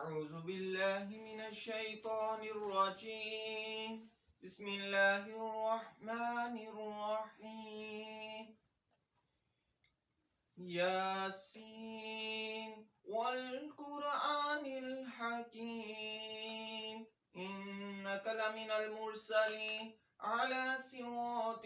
أعوذ بالله من الشيطان الرجيم بسم الله الرحمن الرحيم ياسين والقرآن الحكيم إنك لمن المرسلين على صراط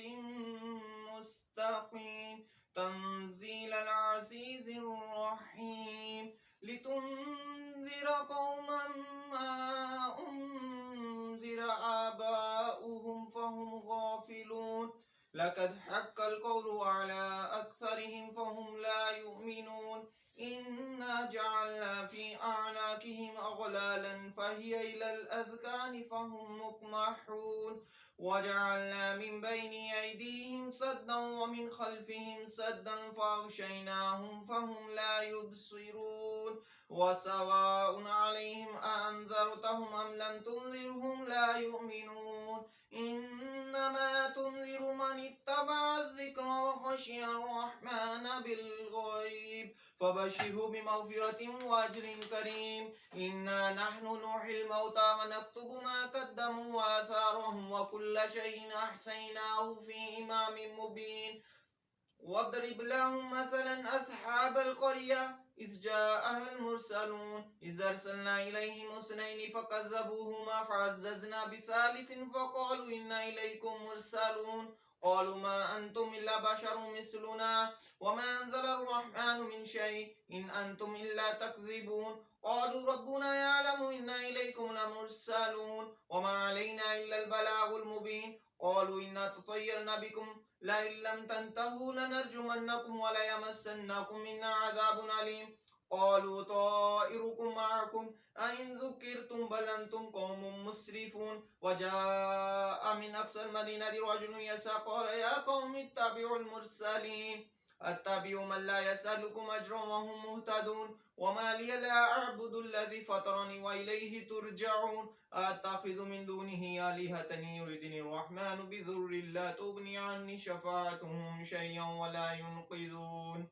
مستقيم تنزيل العزيز الرحيم لتنذر قوما ما أنذر آباؤهم فهم غافلون لقد حق القول على أكثرهم فهم لا يؤمنون إنا جعلنا في أعناقهم أغلالا فهي إلى الأذقان فهم مقمحون وجعلنا من بين أيديهم سدا ومن خلفهم سدا فأغشيناهم فهم لا يبصرون وسواء عليهم أأنذرتهم أم لم تنذرهم لا يؤمنون إنما تنذر من اتبع الذكر وخشي الرحمن بالغيب فبشره بمغفرة وأجر كريم إنا نحن نحيي الموتى ونكتب ما قدموا وآثارهم وكل شيء أحصيناه في إمام مبين واضرب لهم مثلا أصحاب القرية إذ جاءها المرسلون إذ أرسلنا إليهم اثنين فكذبوهما فعززنا بثالث فقالوا إنا إليكم مرسلون قالوا ما أنتم إلا بشر مثلنا وما أنزل الرحمن من شيء إن أنتم إلا تكذبون قالوا ربنا يعلم إنا إليكم لمرسلون وما علينا إلا البلاغ المبين قالوا إنا تطيرنا بكم لئن لم تنتهوا لنرجمنكم وليمسنكم منا عذاب أليم قالوا طائركم معكم أئن ذكرتم بل أنتم قوم مسرفون وجاء من أقصى المدينة رجل يسعى قال يا قوم اتبعوا المرسلين اتبعوا من لا يسألكم أجرا وهم مهتدون وما لي لا أعبد الذي فطرني وإليه ترجعون أتخذ من دونه آلهة يردني الرحمن بضر لا تغني عني شفاعتهم شيئا ولا ينقذون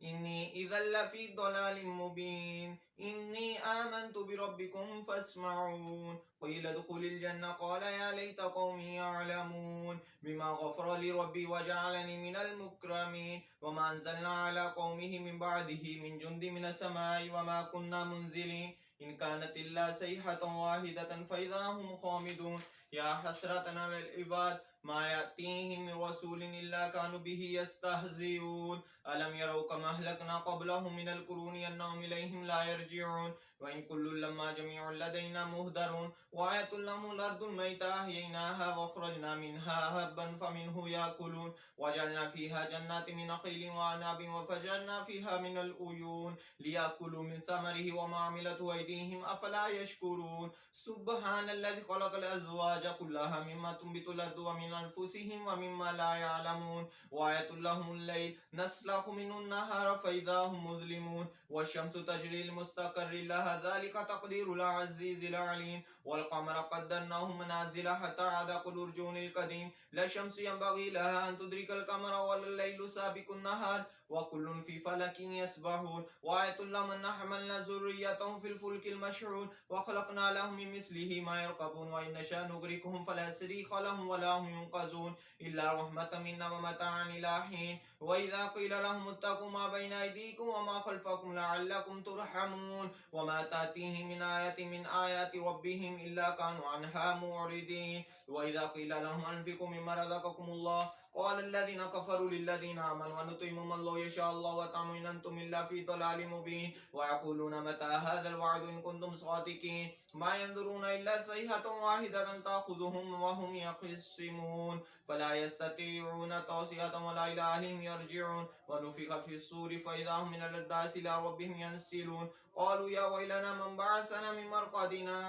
إني إذا لفي ضلال مبين إني آمنت بربكم فاسمعون قيل ادخل الجنة قال يا ليت قومي يعلمون بما غفر لي ربي وجعلني من المكرمين وما أنزلنا على قومه من بعده من جند من السماء وما كنا منزلين إن كانت إلا صيحة واحدة فإذا هم خامدون يا حسرة على العباد ما يأتيهم من رسول إلا كانوا به يستهزئون ألم يروا كما أهلكنا قبلهم من القرون أنهم إليهم لا يرجعون وإن كل لما جميع لدينا مهدرون وآية لهم الأرض الميتة أحييناها وأخرجنا منها هبا فمنه يأكلون وجعلنا فيها جنات من نخيل وأعناب وفجرنا فيها من العيون ليأكلوا من ثمره وما عملته أيديهم أفلا يشكرون سبحان الذي خلق الأزواج كلها مما تنبت الأرض ومن أنفسهم ومما لا يعلمون وآية لهم الليل نسلخ منه النهار فإذا هم مظلمون والشمس تجري لمستقر لها ذلك تقدير العزيز العليم والقمر قدرناه منازل حتى عاد كالأرجون القديم لا الشمس ينبغي لها أن تدرك القمر ولا الليل سابق النهار وكل في فلك يسبحون وآية لهم أن حملنا ذريتهم في الفلك المشحون وخلقنا لهم من مثله ما يركبون وإن نشاء نغرقهم فلا صريخ لهم ولا هم ينقذون إلا رحمة منا ومتاعا إلى حين وإذا قيل لهم اتقوا ما بين أيديكم وما خلفكم لعلكم ترحمون وما تأتيهم من آية من آيات ربهم إلا كانوا عنها معرضين وإذا قيل لهم أنفقوا مما رزقكم الله قال الذين كفروا للذين آمنوا ونطعم من لو يشاء الله وطعموا إن أنتم إلا في ضلال مبين ويقولون متى هذا الوعد إن كنتم صادقين ما ينظرون إلا صيحة واحدة تأخذهم وهم يخصمون فلا يستطيعون توصية ولا إلى أهلهم يرجعون ونفخ في الصور فإذا هم من الأجداث إلى ربهم ينسلون قالوا يا ويلنا من بعثنا من مرقدنا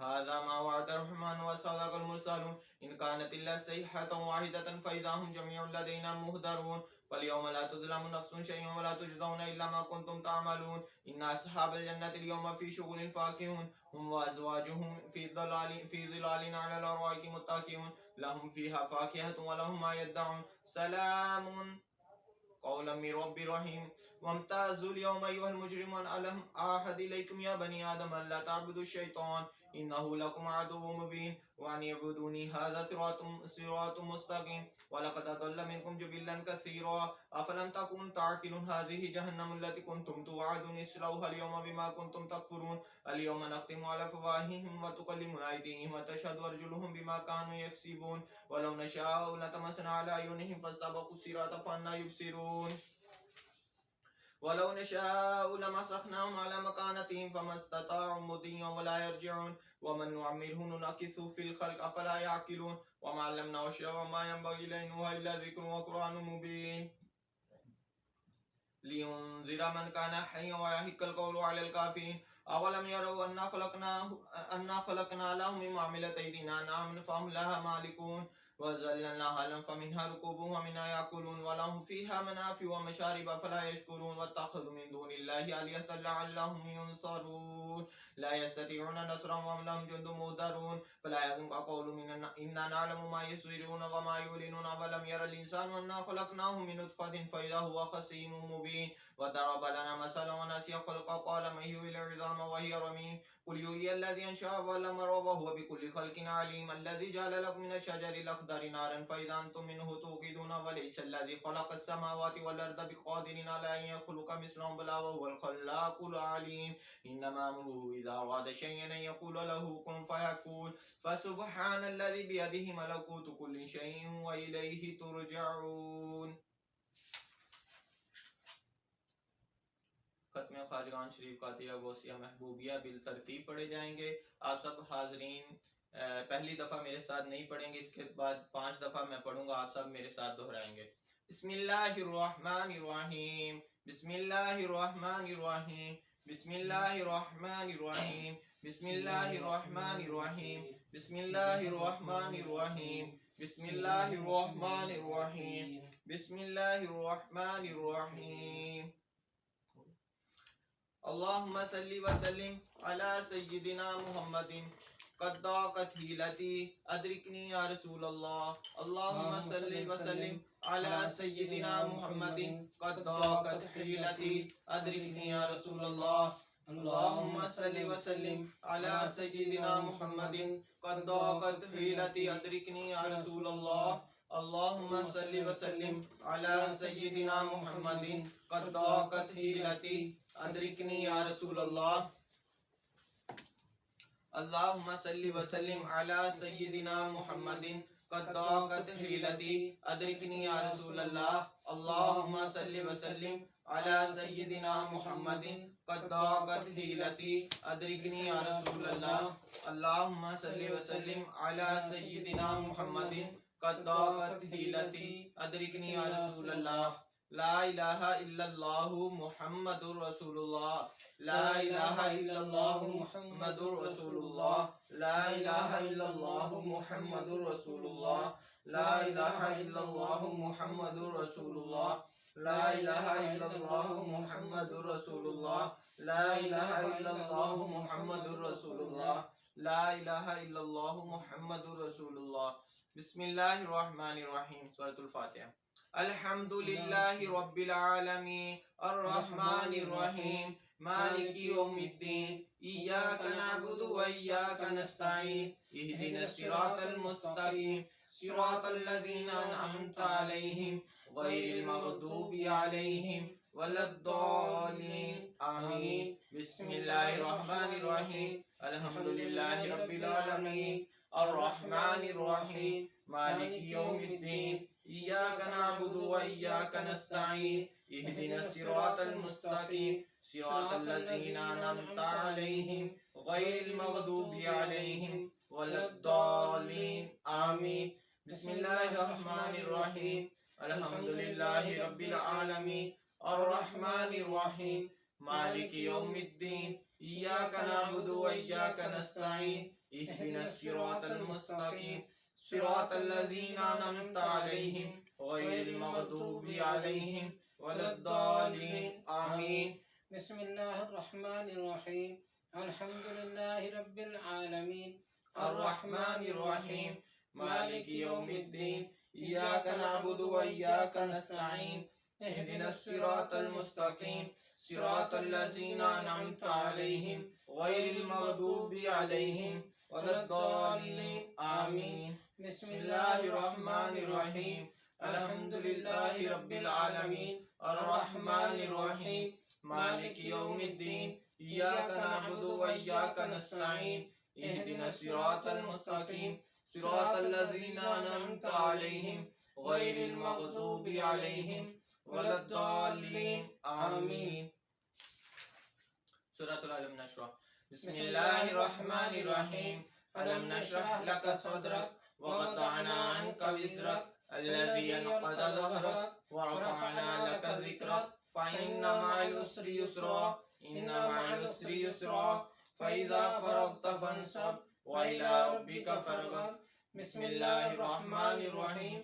هذا ما وعد الرحمن وصدق المرسلون إن كانت إلا صيحة واحدة فإذا هم جميع لدينا مهدرون فاليوم لا تظلم نفس شيئا ولا تجزون إلا ما كنتم تعملون إن أصحاب الجنة اليوم في شغل فاكهون هم وأزواجهم في ظلال على الأرائك متكئون لهم فيها فاكهة ولهم ما يدعون سلام قولا من رب رحيم وامتازوا اليوم أيها المجرمون ألم أعهد إليكم يا بني آدم ألا تعبدوا الشيطان إنه لكم عدو مبين وأن اعبدوني هذا صراط مستقيم ولقد أضل منكم جبلا كثيرا أفلم تكن تعقلون هذه جهنم التي كنتم توعدون اصلوها اليوم بما كنتم تكفرون اليوم نختم على أفواههم وتكلمنا أيديهم وتشهد أرجلهم بما كانوا يكسبون ولو نشاء لطمسنا على أعينهم فاستبقوا الصراط فأنى يبصرون ولو نشاء لمسخناهم على مكانتهم فما استطاعوا مضيا ولا يرجعون ومن نعمره ننكثه في الخلق أفلا يعقلون وما علمناه الشعر وما ينبغي له إن هو إلا ذكر وقرآن مبين لينذر من كان حيا ويحق القول على الكافرين أولم يروا أنا خلقنا لهم مما عملت أيدينا أنعاما فهم لها مالكون وذللناها لهم فمنها ركوبهم ومنها يأكلون ولهم فيها منافع ومشارب فلا يشكرون واتخذوا من دون الله آلهة لعلهم ينصرون لا يستطيعون نصرهم وهم لهم جند مهدرون فلا يحزنك قولهم إنا نعلم ما يسرون وما يعلنون ولم ير الإنسان أنا خلقناه من نطفة فإذا هو خصيم مبين وضرب لنا مثلا ونسي خلقه قال من يحيي العظام وهي رميم قل يحيي الذي أنشأها أول مرة وهو بكل خلق عليم الذي جعل لكم من الشجر الأخضر نارا فإذا أنتم منه توقدون وليس الذي خلق السماوات والأرض بقادر على أن يخلق مثلهم بلى وهو الخلاق العليم إنما أمره إذا أراد شيئا أن يقول له كن فيكون فسبحان الذي بيده ملكوت كل شيء وإليه ترجعون. ختم خواجگان شریف قاطعہ غوثیہ محبوبیہ بالترتیب پڑھے جائیں گے. آپ سب حاضرین پہلی دفعہ میرے ساتھ نہیں پڑھیں گے, اس کے بعد 5 دفعہ میں پڑھوں گا, آپ سب میرے ساتھ دہرائیں گے. بسم اللہ الرحمن الرحیم بسم اللہ الرحمن الرحیم بسم اللہ الرحمن الرحیم بسم اللہ الرحمن الرحیم بسم اللہ الرحمن الرحیم بسم اللہ الرحمن الرحیم بسم اللہ الرحمن الرحیم. اللہم صلی وسلم علی سیدنا محمد قد ضاقت حیلتی ادرکنی یا رسول اللہ. اللہم صلی وسلم علی سیدنا محمد قد ضاقت حیلتی ادرکنی یا رسول اللہ. اللہم صلی وسلم علی سیدنا محمد قد ضاقت حیلتی ادرکنی یا رسول اللہ. اللہم صلی وسلم علی سیدنا محمد قد ضاقت حیلتی ادرکنی یا رسول اللہ. اللہم صلی وسلم علی سیدنا محمد قد ضاقت حیلتی ادرکنی یا رسول اللہ. اللہم صلی وسلم علی سیدنا محمد قد ضاقت حیلتی ادرکنی یا رسول اللہ. اللہم صلی وسلم علی سیدنا محمد قد ضاقت حیلتی ادرکنی یا رسول اللہ. لا الہ الا اللہ محمد رسول اللہ. لا الہ الا اللہ محمد رسول اللہ. لا الہ الا اللہ محمد رسول اللہ. لا الہ الا اللہ محمد رسول اللہ. لا الہ الا اللہ محمد رسول اللہ. لا الہ الا اللہ محمد رسول اللہ. لا الہ الا اللہ محمد رسول اللہ. بسم اللہ الرحمن الرحیم. سورۃ الفاتحہ. الحمد للہ رب العالمین الرحمن الرحیم مالک یوم الدین ایاک نعبد و ایاک نستعین اہدنا الصراط المستقیم صراط الذین انعمت علیہم غیر المغضوب علیہم ولا الضالین آمین. بسم اللہ الرحمن الرحیم. الحمد للہ رب العالمین الرحمن الرحیم مالک یوم الدین ایاک نعبد و ایاک نستعین اہدنا الصراط المستقیم صراط الذین انعمت علیہم غیر المغضوب علیہم ولا الضالین آمین. بسم اللہ الرحمن الرحیم. الحمد للہ رب العالمین الرحمن الرحیم مالک یوم الدین ایاک نعبد و ایاک نستعین اہدنا الصراط المستقیم صراط الذین انعمت علیہم غیر المغضوب علیہم ولا الضالین آمین. بسم اللہ الرحمن الرحیم. الحمد للہ رب العالمین الرحمن الرحیم مالک یوم الدین ایاک نعبد و ایاک نستعین اهدنا الصراط المستقيم صراط الذين أنعمت عليهم غير المغضوب عليهم ولا الضالين آمين. بسم الله الرحمن الرحيم. الحمد لله رب العالمين الرحمن الرحيم مالك يوم الدين إياك نعبد وإياك نستعين اهدنا الصراط المستقيم صراط الذين أنعمت عليهم غير المغضوب عليهم ولا الضالين آمين. سورة العلم نشرح. بسم الله الرحمن الرحيم. ألم نشرح لك صدرك ووضعنا عنك وزرك الذي أنقض ظهرك ورفعنا لك ذكرك فإن مع العسر يسرا إن مع العسر يسرا فإذا فرغت فانصب وإلى ربك فارغب. بسم الله الرحمن الرحيم.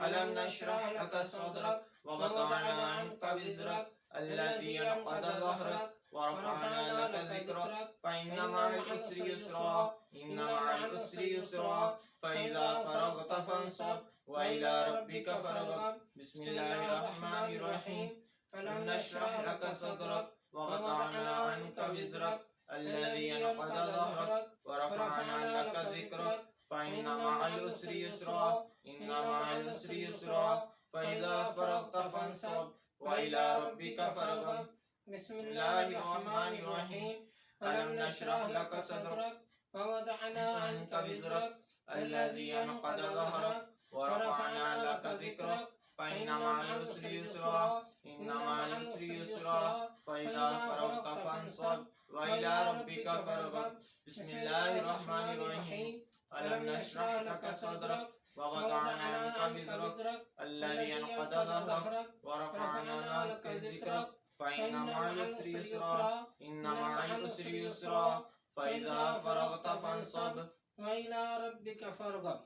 ألم نشرح لك صدرك ووضعنا عنك وزرك الذي أنقض ظهرك ورفعنا لك ذكرك فإن مع العسر يسرا إن مع العسر يسرا فإذا فرغت فانصب وإلى ربك فارغب. بسم الله الرحمن الرحيم. ألم نشرح لك صدرك ووضعنا عنك وزرك الذي أنقض ظهرك ورفعنا لك ذكرك فإن مع العسر يسرا إن مع العسر يسرا فإذا فرغت فانصب وإلى ربك فارغب. بسم الله الرحمن الرحيم. ألم نشرح لك صدرك ووضعنا عنك وزرك الذي أنقض ظهرك ورفعنا لك ذكرك فإن مع العسر يسرا إن مع العسر يسرا فإذا فرغت فانصب وإلى ربك فارغب. بسم الله الرحمن الرحيم. ألم نشرح لك صدرك ووضعنا عنك وزرك الذي أنقض ظهرك ورفعنا لك ذكرك فإن مع العسر يسرا إن مع العسر يسرا فإذا فرغت فانصب وإلى ربك فارغب.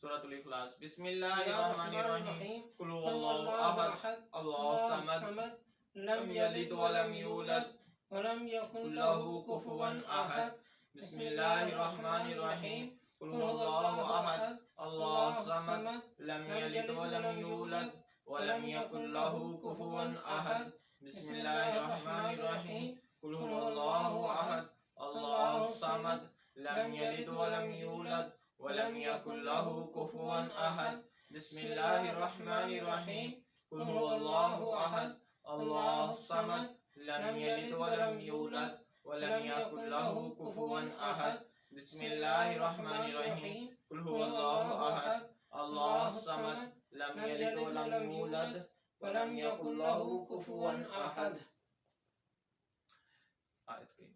سورة الإخلاص. بسم الله الرحمن الرحيم. قل هو الله أحد الله الصمد لم يلد ولم يولد ولم يكن له كفوا أحد. بسم الله الرحمن الرحيم. قل هو الله أحد الله الصمد لم يلد ولم يولد ولم يكن له كفوا أحد. بسم الله الرحمن الرحيم. قل هو الله أحد الله الصمد لم يلد ولم يولد ولم يكن له كفوا أحد. بسم الله الرحمن الرحيم. قل هو الله أحد الله الصمد لم يلد ولم يولد ولم يكن له كفوا أحد. بسم الله الرحمن الرحيم. قل هو الله أحد الله الصمد لم يلد ولم يولد ولم يكن له كفوا أحد.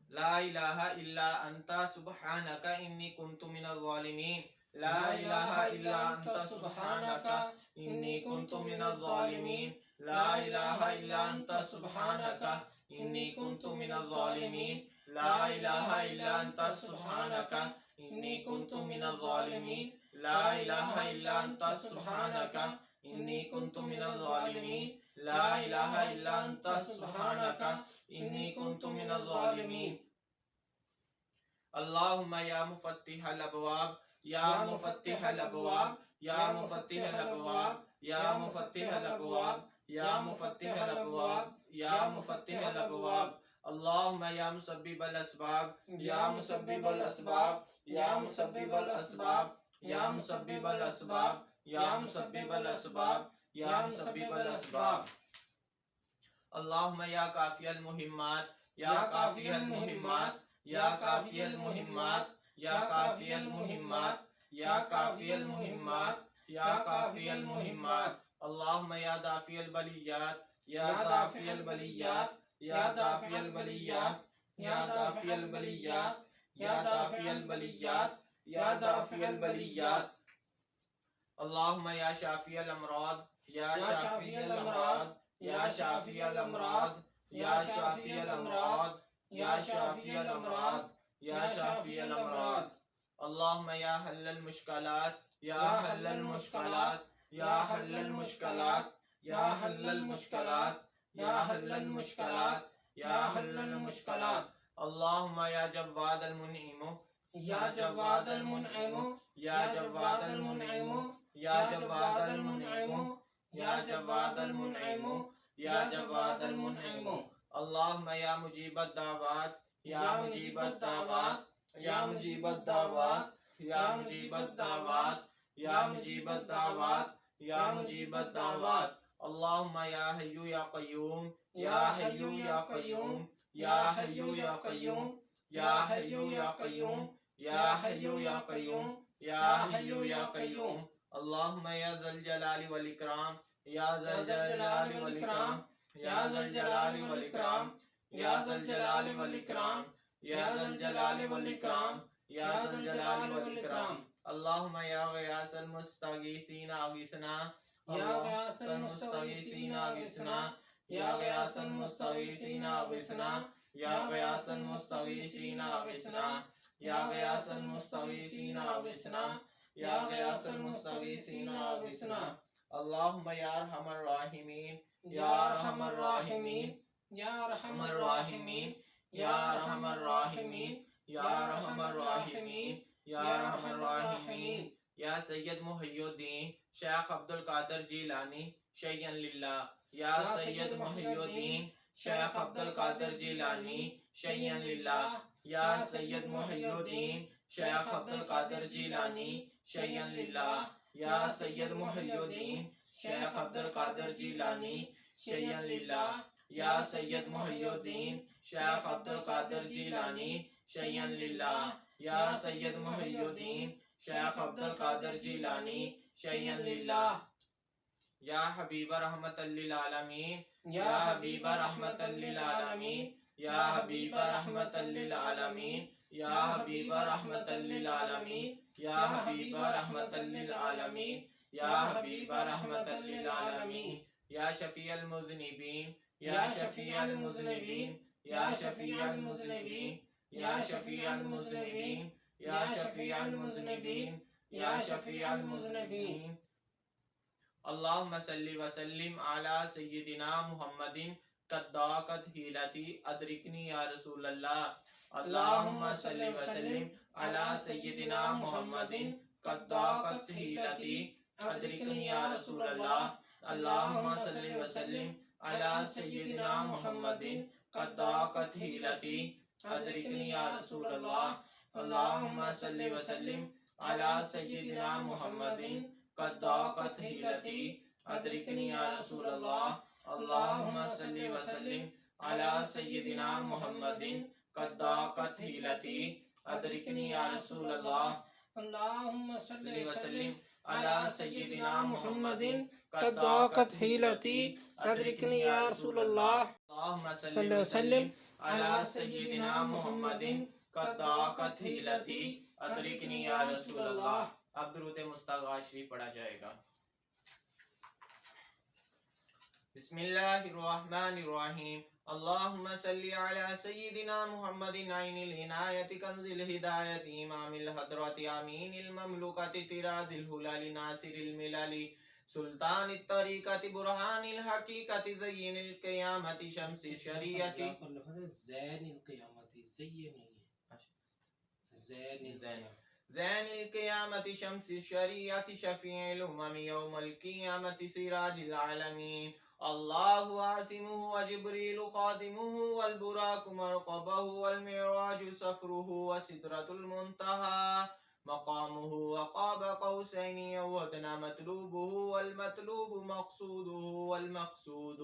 لا إله إلا أنت سبحانك إني كنت من الظالمين. لا إله إلا أنت سبحانك إني كنت من الظالمين. لا إله إلا أنت سبحانك إني كنت من الظالمين. لا إله إلا أنت سبحانك إني كنت من الظالمين. لا إله إلا أنت سبحانك إني كنت من الظالمين. لا إله إلا أنت سبحانك إني كنت من الظالمين. اللهم يا مفتح الأبواب يا مفتح الأبواب يا مفتح الأبواب يا مفتح الأبواب يا مفتح الأبواب يا مفتح الأبواب. اللهم يا مسبب الأسباب يا مسبب الأسباب يا مسبب الأسباب يا مسبب الأسباب يا مسبب الأسباب يا مسبب الأسباب. اللهم يا كافي المهمات يا كافي المهمات يا كافي المهمات يا كافي المهمات يا كافي المهمات يا كافي المهمات. اللهم يا دافع البليات يا دافع البليات يا دافع البليات يا دافع البليات يا دافع البليات يا دافع البليات. اللهم يا شافي الأمراض يا شافي الأمراض يا شافي الأمراض يا شافي الأمراض يا شافي الأمراض يا شافي الأمراض. اللهم يا حل المشكلات يا حل المشكلات يا حل المشكلات يا حل المشكلات يا حل المشكلات يا حل المشكلات. اللهم يا جواد المنعم يا جواد المنعم يا جواد المنعم يا جواد المنعم یا جواد المنعم یا جواد المنعم اللهم یا مجیب الدعوات یا مجیب الدعوات یا مجیب الدعوات یا مجیب الدعوات یا مجیب الدعوات یا مجیب الدعوات اللهم یا حی یا قیوم یا حی یا قیوم یا حی یا قیوم یا حی یا قیوم یا حی یا قیوم یا حی یا قیوم اللهم یا ذا الجلال والاکرام یا ذا الجلال والاکرام یا ذا الجلال والاکرام یا ذا الجلال والاکرام یا ذا الجلال والاکرام یا ذا الجلال والاکرام اللهم یا غیاث المستغیثین اغثنا یا غیاث المستغیثین اغثنا یا غیاث المستغیثین اغثنا یا غیاث المستغیثین اغثنا یا غیاث المستغیثین اغثنا یا غیاث المستغیثین اغثنا اللهم یا ارحم الراحمین یا ارحم الراحمین یا ارحم ارحم الراحمین یا ارحم الراحمین یا ارحم الراحمین یا ارحم الراحمین یا سید محی الدین شیخ عبد القادر جیلانی شیئا للہ یا سید محی الدین شیخ عبد القادر جیلانی شیئا للہ یا سید محی الدین شیخ عبد القادر جیلانی شیئا للہ یا سید محی الدین شیخ عبد القادر جیلانی شیئا للہ یا سید محی الدین شیخ عبد القادر جیلانی شیئا للہ یا سید محی الدین شیخ عبد القادر جیلانی شیئا للہ یا حبیب رحمت للعالمین یا حبیب رحمت للعالمین یا حبیب رحمت للعالمین یا حبیب رحمت للعالمین یا حبیب رحمت للعالمین یا حبیب رحمت للعالمین یا شفیع المذنبین یا شفیع المذنبین یا شفیع المذنبین یا شفیع المذنبین یا شفیع المذنبین یا شفیع المذنبین اللہم صلی وسلم علی سیدنا محمد قد ضاقت حیلتی ادرکنی یا رسول اللہ اللہم صلی وسلم علی سیدنا محمد قد ضاقت حیلتی ادرکنی یا رسول اللہ اللہم صلی وسلم علی سیدنا محمد قد ضاقت حیلتی ادرکنی یا رسول اللہ اللہم صلی وسلم علی سیدنا محمد قد ضاقت حیلتی ادرکنی یا رسول اللہ اللہم صلی وسلم علی سیدنا محمد قد ضاقت حیلتی ادرکنی یا رسول اللہ اللہم صلی وسلم علی سیدنا محمد قد ضاقت حیلتی ادرکنی یا رسول اللہ اللہم صلی وسلم علی سیدنا محمد قد ضاقت حیلتی ادرکنی یا رسول اللہ اب درود مستغفر شریف پڑھا جائے گا بسم اللہ الرحمن الرحیم اللہم صلی علی سیدنا محمد عین العنایت کنز الہدایت امام الحضرت امین المملوکت تراز الحلال ناصر الملال سلطان الطریقت برہان الحقیقت زین القیامت شمس الشریعت زین القیامت زین زین القیامت شمس الشریعت شفیع الامم یوم القیامت سراج العالمین اللہ عاصمہ وجبریل خادمہ والبراق مرقبہ والمعراج سفرہ وسدرۃ المنتہى مقامہ وقاب قوسین او ادنى مطلوبہ والمطلوب مقصودہ والمقصود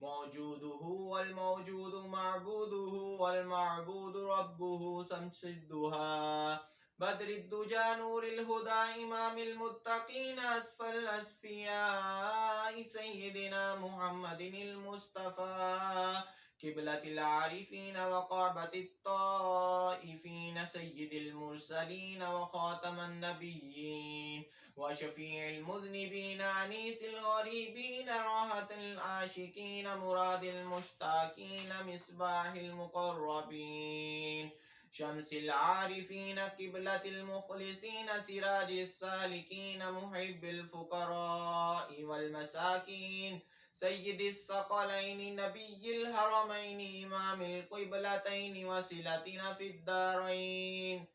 موجودہ والموجود معبودہ والمعبود ربہ شمس الضحى بدر الدجى نور الهدى امام المتقين اسفل الاسفياء سيدنا محمد المصطفى قبلة العارفين وقعبة الطائفين سيد المرسلين وخاتم النبيين وشفيع المذنبين عنيس الغريبين راحة العاشقين مراد المشتاقين مصباح المقربين شمس العارفين قبلة المخلصين سراج السالكين محب الفقراء والمساكين سيد الثقلين نبي الحرمين إمام القبلتين وسيلتنا في الدارين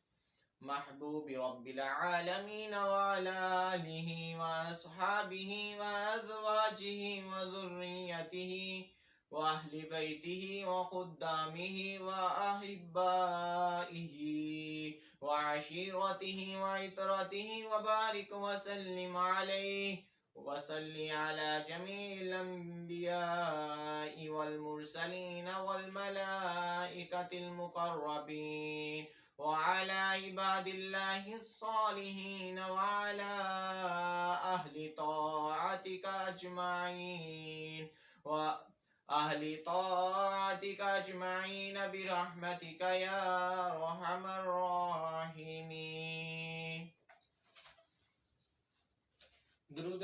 محبوب رب العالمين وعلى آله وأصحابه وأزواجه وذريته وأهل بيته وخدامه وأحبائه وعشيرته وعترته وبارك وسلم عليه وصل على جميع الأنبياء والمرسلين والملائكة المقربين وعلى عباد الله الصالحين وعلى أهل طاعتك أجمعين وأهل طاعتك أجمعين برحمتك يا أرحم الراحمين. درود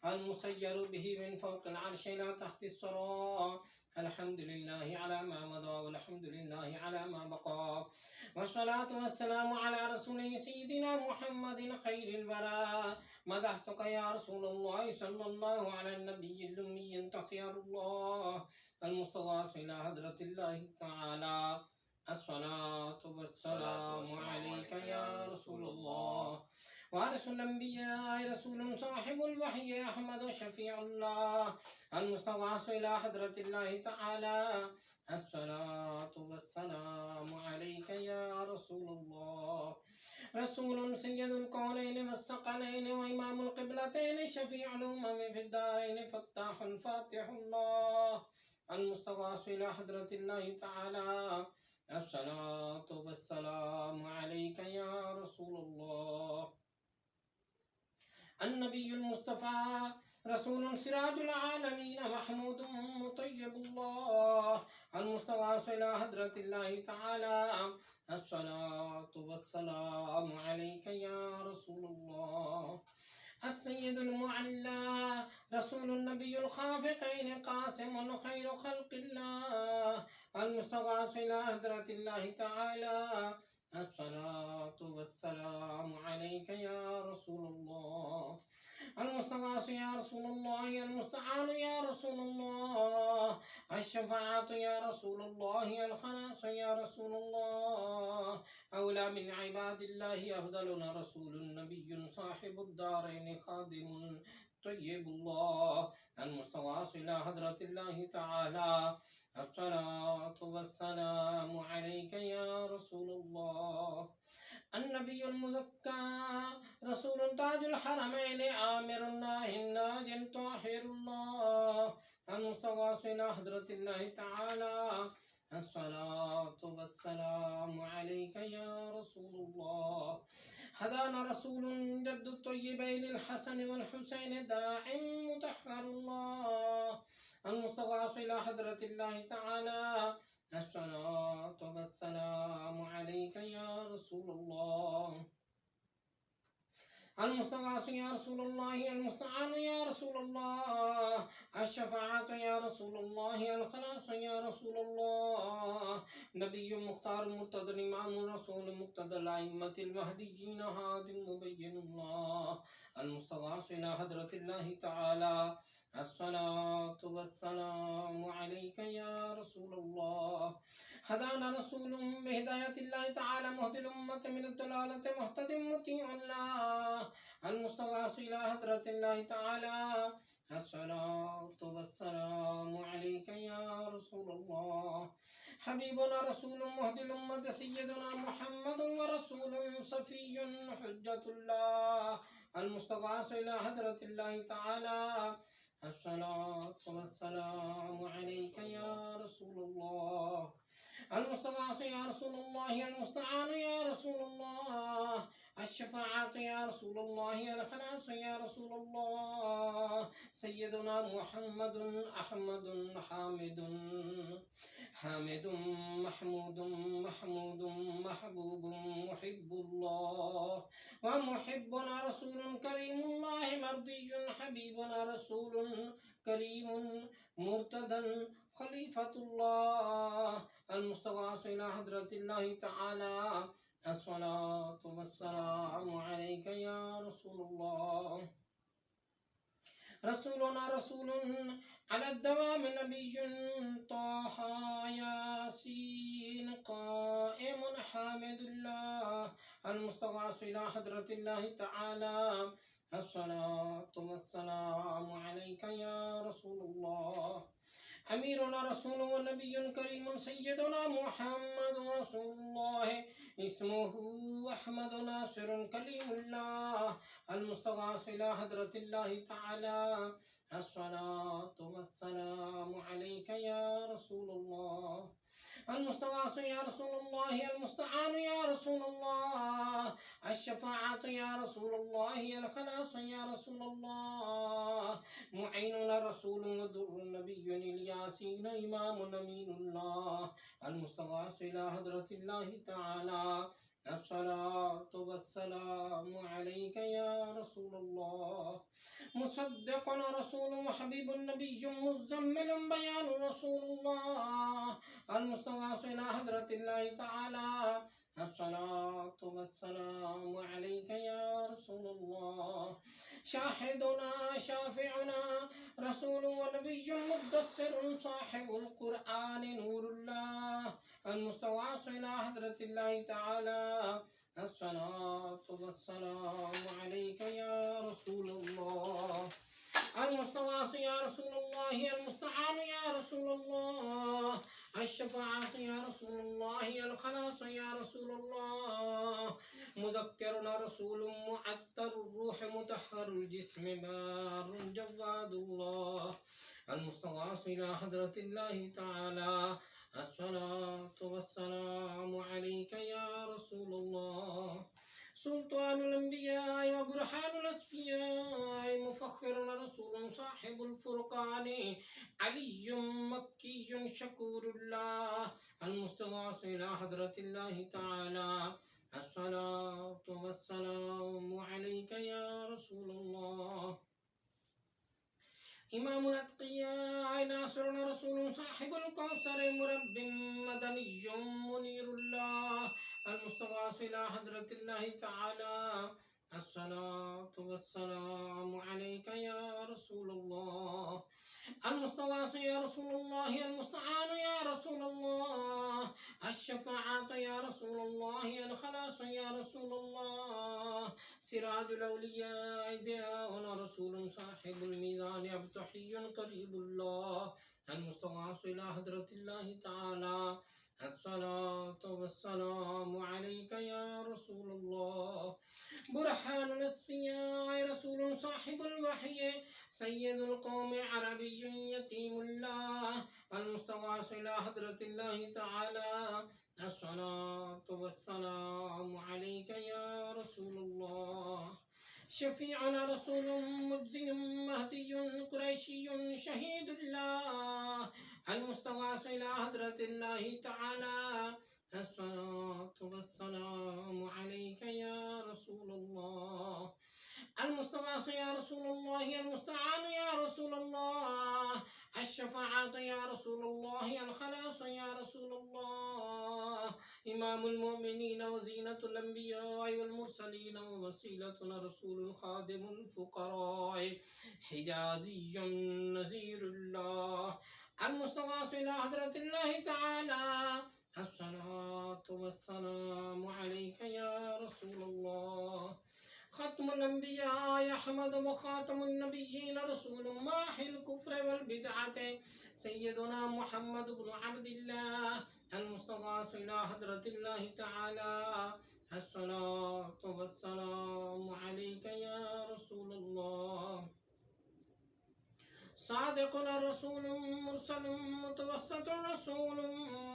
المسير به من فوق العرش لا تحت الثرى. الحمد لله على ما مضى والحمد لله على ما بقى، والصلاة والسلام على رسوله سيدنا محمد خير الورى. مدحتك يا رسول الله صلى الله على النبي الأمي تخير الله المستغاث إلى حضرة الله تعالى. الصلاة والسلام عليك يا رسول الله وارث الأنبياء رسول صاحب الوحي أحمد شفيع الله المستغاث إلى حضرة الله تعالى. الصلاة والسلام عليك يا رسول الله. رسول سيد القولين والثقلين وإمام القبلتين شفيع الأمم في الدارين فتاح فاتح الله المستغاث إلى حضرة الله تعالى. الصلاة والسلام عليك يا رسول الله. النبي المصطفى رسول سراج العالمين محمود مطيب الله المستغاث إلى حضرة الله تعالى. الصلاة والسلام عليك يا رسول الله. السيد المعلى رسول النبي الخافقين قاسم خير خلق الله المستغاث إلى حضرة الله تعالى. الصلاة والسلام عليك يا رسول الله. المستغاث يا رسول الله، المستعان يا رسول الله، الشفاعة يا رسول الله، الخلاص يا رسول الله. أولى من عباد الله أفضلنا رسول نبي صاحب الدارين خادم طيب الله المستغاث إلى حضرة الله تعالى. الصلاة والسلام عليك يا رسول الله. النبي المزكى رسول تاج الحرمين آمر الناهي الناجي طاهر الله المستغاث إلى حضرة الله تعالى. الصلاة والسلام عليك يا رسول الله. هدانا رسول جد الطيبين الحسن والحسين داع مطهر الله المستغاث إلى حضرة الله تعالى. الصلاة والسلام عليك يا رسول الله. المستغاث يا رسول الله، المستعان يا رسول الله، الشفاعة يا رسول الله، الخلاص يا رسول الله. نبي مختار مرتضى إمام رسول مقتدى الأئمة المهديين هاد مبين الله المستغاث إلى حضرة الله تعالى. الصلاة والسلام عليك يا رسول الله. هدانا رسول بهداية الله تعالى مهدي الأمة من الضلالة مهتد مطيع الله المستغاث إلى حضرة الله تعالى. الصلاة والسلام عليك يا رسول الله. حبيبنا رسول مهدي الأمة سيدنا محمد ورسول صفي حجة الله المستغاث إلى حضرة الله تعالى. الصلاة والسلام عليك يا رسول الله. المستغاث يا رسول الله، المستعان يا رسول الله، الشفاعة يا رسول الله، الخلاص يا رسول الله. سيدنا محمد أحمد حامد محمود محبوب محب الله ومحبنا رسول كريم الله مرضي حبيبنا رسول كريم مرتدى خليفة الله المستغاث إلى حضرة الله تعالى. الصلاة والسلام عليك يا رسول الله. رسولنا رسول على الدوام نبي طه ياسين قائم حامد الله المستغاث إلى حضرة الله تعالى. الصلاة والسلام عليك يا رسول الله. أميرنا رسول ونبي كريم سيدنا محمد رسول الله اسمه أحمد ناصر كليم الله المستغاث إلى حضرة الله تعالى. الصلاة والسلام عليك يا رسول الله. المستغاث يا رسول الله، المستعان يا رسول الله، الشفاعة يا رسول الله، الخلاص يا رسول الله. معيننا رسول ودر النبي الياسين إمام أمين الله المستغاث إلى حضرة الله تعالى. الصلاة والسلام عليك يا رسول الله. مصدق رسول وحبيب النبي مزمل بيان رسول الله المستغاث إلى حضرة الله تعالى. الصلاة والسلام عليك يا رسول الله. شاهدنا شافعنا رسول ونبي مدثر صاحب القرآن نور الله المستغاث إلى حضرة الله تعالى. الصلاة والسلام عليك يا رسول الله. المستغاث يا رسول الله، المستعان يا رسول الله، الشفاعة يا رسول الله، الخلاص يا رسول الله. مذكرنا رسول معطر الروح مطهر الجسم بار جواد الله المستغاث إلى حضرة الله تعالى. الصلاة والسلام عليك يا رسول الله. سلطان الأنبياء وبرهان الأصفياء مفخر رسول صاحب الفرقان علي مكي شكور الله المستغاث إلى حضرة الله تعالى. الصلاة والسلام عليك يا رسول الله. إمام الأتقياء ناصر رسول صاحب الكوثر مرب مدني منير الله المستغاث إلى حضرة الله تعالى. الصلاة والسلام عليك يا رسول الله. المستغاث يا رسول الله، المستعان يا رسول الله، الشفاعة يا رسول الله، الخلاص يا رسول الله. سراج الأولياء ضياء رسول صاحب الميزان أبتحي قريب الله المستغاث إلى حضرة الله تعالى. الصلاة والسلام عليك يا رسول الله. برهان الأصفياء رسول صاحب الوحي سيد القوم عربي يتيم الله المستغاث إلى حضرة الله تعالى. الصلاة والسلام عليك يا رسول الله. شفيعنا رسول مجزي مهدي قريشي شهيد الله المستغاث إلى حضرة الله تعالى. الصلاة والسلام عليك يا رسول الله. المستغاث يا رسول الله، المستعان يا رسول الله، الشفاعة يا رسول الله، الخلاص يا رسول الله. إمام المؤمنين وزينة الأنبياء والمرسلين ووسيلتنا رسول خادم الفقراء حجازي نذير الله المستغاث إلى حضرة الله تعالى. الصلاة والسلام عليك يا رسول الله. ختم الأنبياء أحمد وخاتم النبيين رسول ماحي الكفر والبدعة سيدنا محمد بن عبد الله المستغاث إلى حضرة الله تعالى. الصلاة والسلام عليك يا رسول الله. صادق صادق رسول مرسل متوسط رسول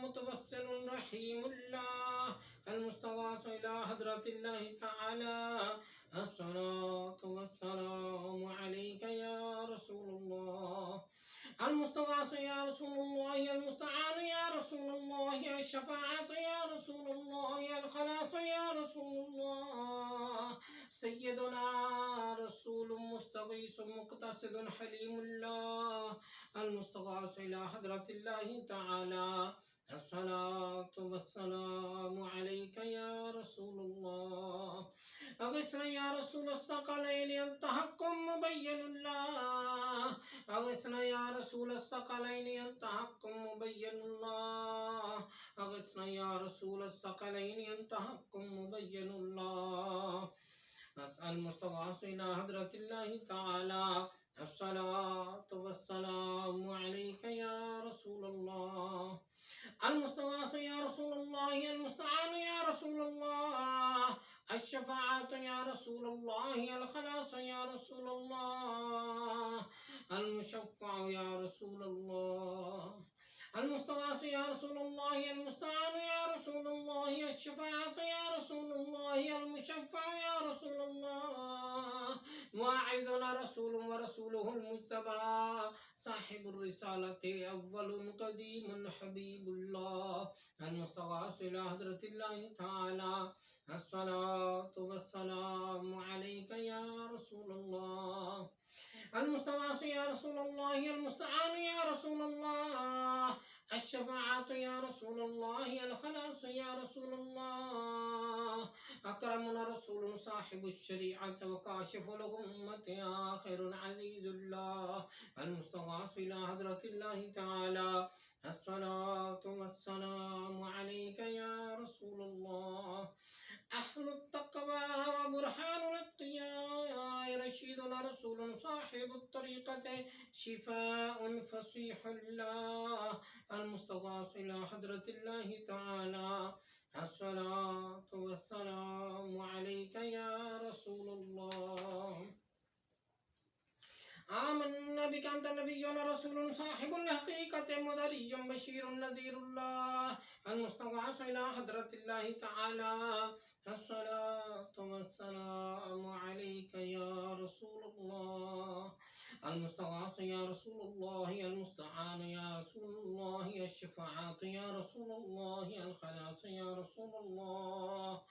متوسل رحيم الله المستغاث إلى حضرة الله تعالى الصلاة والسلام عليك يا رسول الله المستغاث يا رسول الله المستعان يا رسول الله الشفاعة يا رسول الله الخلاص يا رسول الله سيدنا رسول مستغيث مقتصد حليم الله المستغاث إلى حضرة الله تعالى الصلاة والسلام عليك يا رسول الله أغثنا يا رسول الثقلين يلتحقكم مبين الله أغثنا يا رسول الثقلين يلتحقكم مبين الله أغثنا يا رسول الثقلين يلتحقكم مبين الله المستغاث إلى حضرة الله تعالى الصلاة والسلام عليك يا رسول الله المستغاث يا رسول الله المستعان يا رسول الله الشفاعة يا رسول الله الخلاص يا رسول الله المشفع يا رسول الله المستغاث يا رسول الله المستعان يا رسول الله الشفاعة يا رسول الله المشفع يا رسول الله واعظنا رسول ورسوله المجتبى صاحب الرسالة أول قديم حبيب الله المستغاث إلى حضرة الله تعالى الصلاة والسلام عليك يا رسول الله المستغاث يا رسول الله المستعان يا رسول الله الشفاعة يا رسول الله الخلاص يا رسول الله أكرمنا رسول صاحب الشريعة وكاشف الأمة آخر عزيز الله المستغاث إلى حضرة الله تعالى الصلاة والسلام عليك يا رسول الله أهل التقوى وبرهان الاتقياء رشيدنا رسول صاحب الطريقة شفاء فصيح الله المستغاث إلى حضرة الله تعالى الصلاة والسلام عليك يا رسول الله آمنا بك أنت نبي رسول صاحب الحقيقة مدري بشير نذير الله المستغاث إلى حضرة الله تعالى الصلاة والسلام عليك يا رسول الله المستغاث يا رسول الله المستعان يا رسول الله الشفاعة يا رسول الله الخلاص يا رسول الله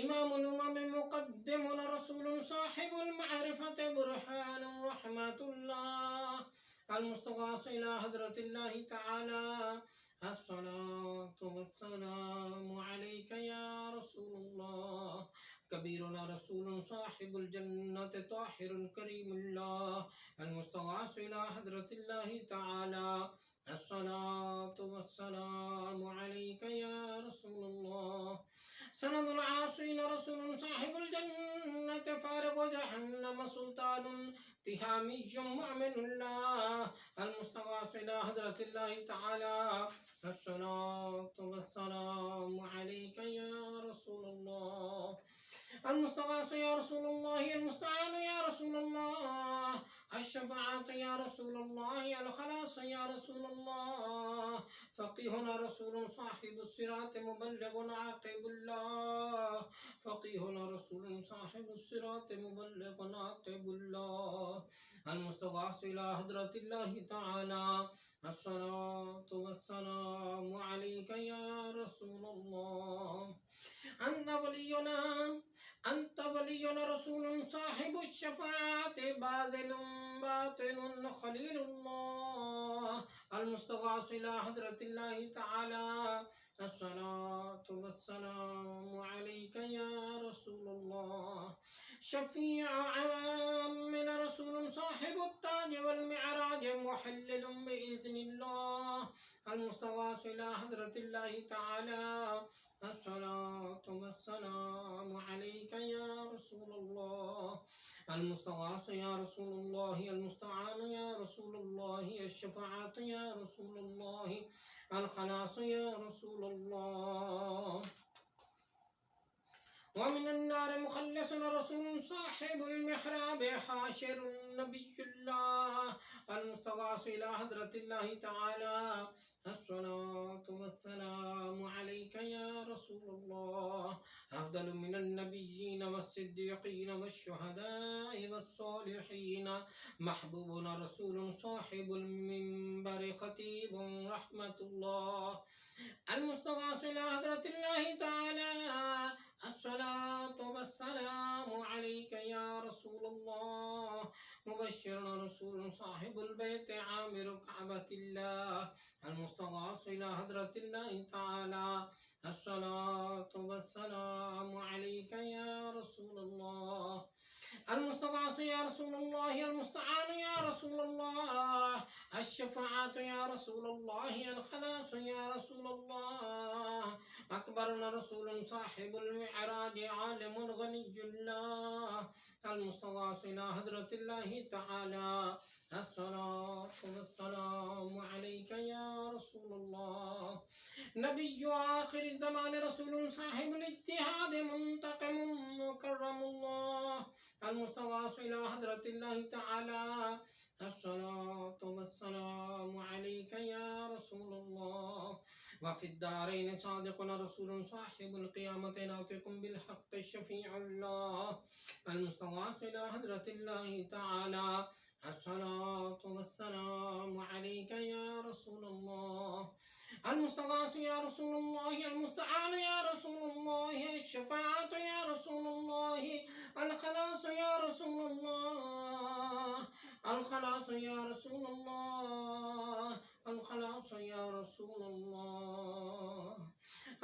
إمام الأمم مقدم رسول صاحب المعرفة برهان رحمة الله المستغاث إلى حضرة الله تعالى الصلاة والسلام عليك يا رسول الله كبيرنا رسول صاحب الجنة طاهر كريم الله المستغاث إلى حضرة الله تعالى الصلاة والسلام عليك يا رسول الله سند العاصين رسول صاحب الجنة فارغ جهنم سلطان تهامي مؤمن الله المستغاث إلى حضرة الله تعالى الصلاة والسلام عليك يا رسول الله المستغاث يا رسول الله المستعان يا رسول الله الشفاعة يا رسول الله الخلاص يا رسول الله فقيهنا رسول صاحب الصراط مبلغ عاقب الله فقيهنا رسول صاحب الصراط مبلغ عاقب الله المستغاث إلى حضرة الله تعالى الصلاة والسلام عليك يا رسول الله أنت ولينا رسول صاحب الشفاعة باذل باطن خليل الله المستغاث إلى حضرة الله تعالى الصلاة والسلام عليك يا رسول الله شفيع عوامنا رسول صاحب التاج والمعراج محلل بإذن الله المستغاث إلى حضرة الله تعالى الصلاة والسلام عليك يا رسول الله المستغاث يا رسول الله المستعان يا رسول الله الشفاعة يا رسول الله الخلاص يا رسول الله ومن النار مخلص رسول صاحب المحراب حاشر نبي الله المستغاث إلى حضرة الله تعالى الصلاة والسلام عليك يا رسول الله أفضل من النبيين والصديقين والشهداء والصالحين محبوبنا رسول صاحب المنبر خطيب رحمة الله المستغاث إلى حضرة الله تعالى الصلاة والسلام عليك يا رسول الله مبشر رسول صاحب البيت عامر كعبة الله المستغاث إلى حضرة الله تعالى الصلاة والسلام عليك يا رسول الله المستغاث يا رسول الله المستعان يا رسول الله الشفاعة يا رسول الله الخلاص يا رسول الله أكبرنا رسول صاحب المعراج عالم غني الله المستغاث إلى حضرة الله تعالى الصلاة والسلام عليك يا رسول الله نبي آخر الزمان رسول صاحب الاجتهاد منتقم مكرم الله المستغاث إلى حضرة الله تعالى الصلاة والسلام عليك يا رسول الله وفي الدارين صادقنا رسول صاحب القيامة ناطق بالحق الشفيع الله المستغاث إلى حضرة الله تعالى الصلاة والسلام عليك يا رسول الله المستغاث يا رسول الله المستعان يا رسول الله الشفاعة يا رسول الله الخلاص يا رسول الله الخلاص يا رسول الله الخلاص يا رسول الله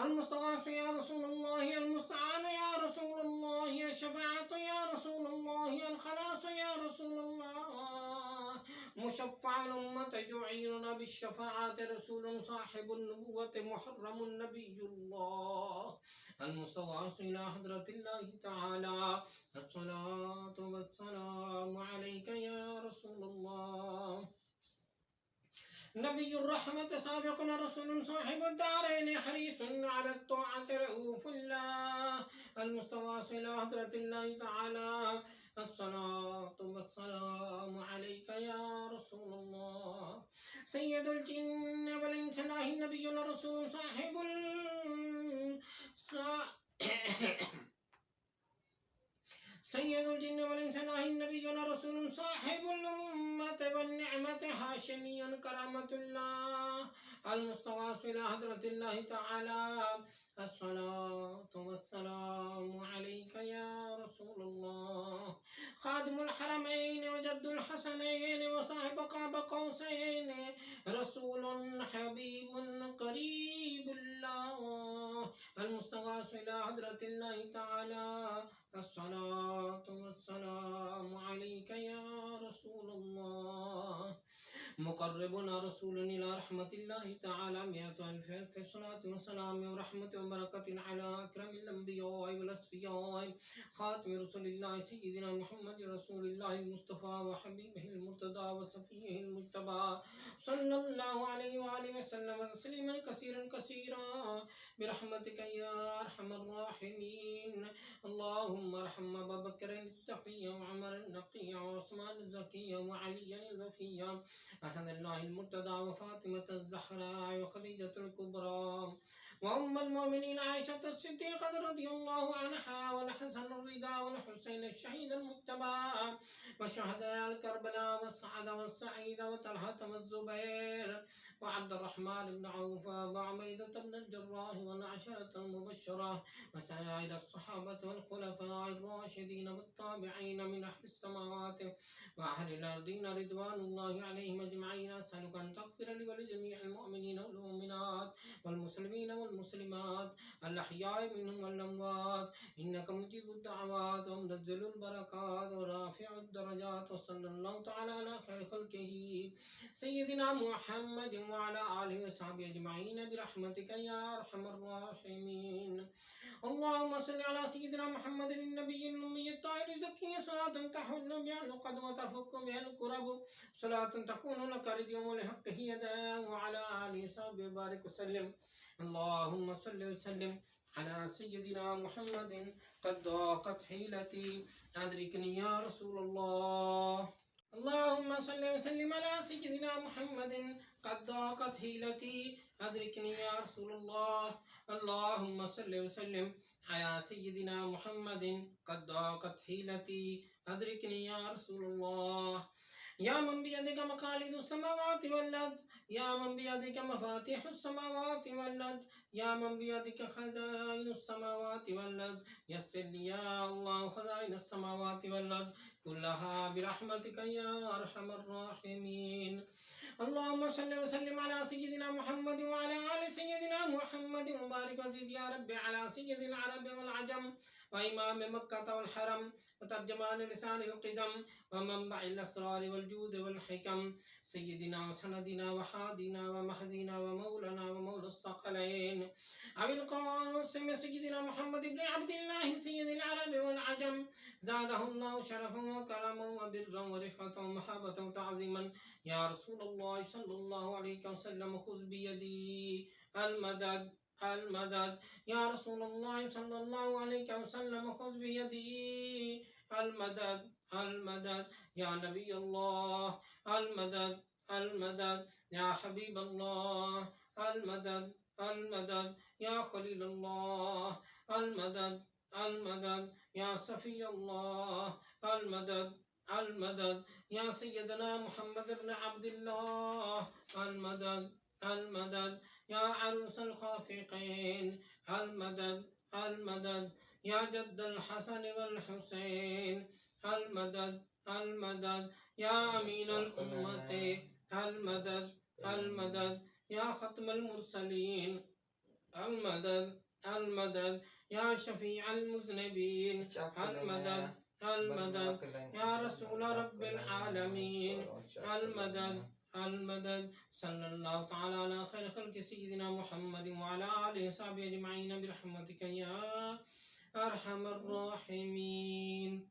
المستغاث يا رسول الله المستعان يا رسول الله الشفاعة يا رسول الله الخلاص يا رسول الله مشفع الأمة يعيننا بالشفاعة رسول صاحب النبوة محرم النبي الله المستغاث إلى حضرة الله تعالى الصلاة والسلام عليك يا رسول الله نبي الرحمة سابقنا رسول صاحب الدارين حريص على الطاعة رؤوف الله المستغاث إلى حضرة الله تعالى الصلاة والسلام عليك يا رسول الله سيد الجن والإنس الله النبي رسول صاحب سيد الجن والإنس الله النبي رسول صاحب الأمة والنعمة هاشمي كرامة الله المستغاث إلى حضرة الله تعالى الصلاة والسلام عليك يا رسول الله خادم الحرمين وجد الحسنين وصاحب قاب قوسين رسول حبيب قريب الله المستغاث إلى حضرة الله تعالى الصلاة والسلام عليك يا رسول الله مقربنا رسول إلى رحمة الله تعالى مئة ألف صلاة وسلام ورحمة وبركة على أكرم الأنبياء والأصفياء خاتم رسول الله سيدنا محمد رسول الله المصطفى وحبيبه المرتضى وصفيه المجتبى صلى الله عليه وآله وسلم تسليما كثيرا برحمتك يا أرحم الراحمين اللهم ارحم أبا بكر التقي وعمر النقي وعثمان الزكي وعليا الوفي حسن الله المرتضى وفاطمة الزهراء وخديجة الكبرى وأم المؤمنين عائشة الصديقة رضي الله عنها والحسن الرضا والحسين الشهيد المجتبى وشهداء الكربلاء والسعد والسعيد وطلحة والزبير وعبد الرحمن بن عوف وعبيدة بن الجراح والعشرة المبشرة وسائر الصحابة والخلفاء الراشدين والتابعين من أهل السماوات وأهل الأرضين رضوان الله عليهم أجمعين أسألك أن تغفر لي ولجميع المؤمنين والمؤمنات والمسلمين والمسلمات الأحياء منهم والأموات إنك مجيب الدعوات ومنزل البركات ورافع الدرجات وصلى الله تعالى على خير خلقه سيدنا محمد وعلى آله وصحبه أجمعين برحمتك يا أرحم الراحمين اللهم صل على سيدنا محمد النبي الأمي الطاهر الزكي صلاة تحل بها العقد وتفك بها الكرب صلاة تكون لك رضا ولحقه يدا وعلى آله وصحبه بارك وسلم اللهم صل وسلم على سيدنا محمد قد ضاقت حيلتي أدركني يا رسول الله. اللهم صل وسلم على سيدنا محمد قد ضاقت حيلتي أدركني يا رسول الله. اللهم صل وسلم على سيدنا محمد قد ضاقت حيلتي أدركني يا رسول الله. يا من بيدك مقاليد السماوات والأرض، يا من بيدك مفاتيح السماوات والأرض، يا من بيدك خزائن السماوات والأرض، يسر لي يا الله خزائن السماوات والأرض كلها برحمتك يا أرحم الراحمين. اللهم صل وسلم على سيدنا محمد وعلى آل سيدنا محمد وبارك وزد يا رب على سيد العرب والعجم وإمام مكة والحرم وترجمان لسان القدم ومنبع الأسرار والجود والحكم سيدنا وسندنا وحادنا ومهدينا ومولانا ومولى الثقلين أبي القاسم سيدنا محمد بن عبد الله سيد العرب والعجم زاده الله شرفا وكرما وبرا ورفعة ومحبة وتعظيما يا رسول الله صلى الله عليه وسلم خذ بيدي المدد المدد يا رسول الله صلى الله عليه وسلم خذ بيدي المدد المدد يا نبي الله المدد المدد يا حبيب الله المدد المدد يا خليل الله المدد المدد يا صفي الله المدد المدد يا سيدنا محمد بن عبد الله المدد المدد يا عروس الخافقين المدد المدد يا جد الحسن والحسين المدد المدد يا أمين الأمة المدد المدد يا ختم المرسلين المدد المدد يا شفيع المذنبين المدد المدد يا رسول رب العالمين المدد المدد صلى الله تعالى على خير خلق سيدنا محمد وعلى آله وصحبه أجمعين برحمتك يا أرحم الراحمين.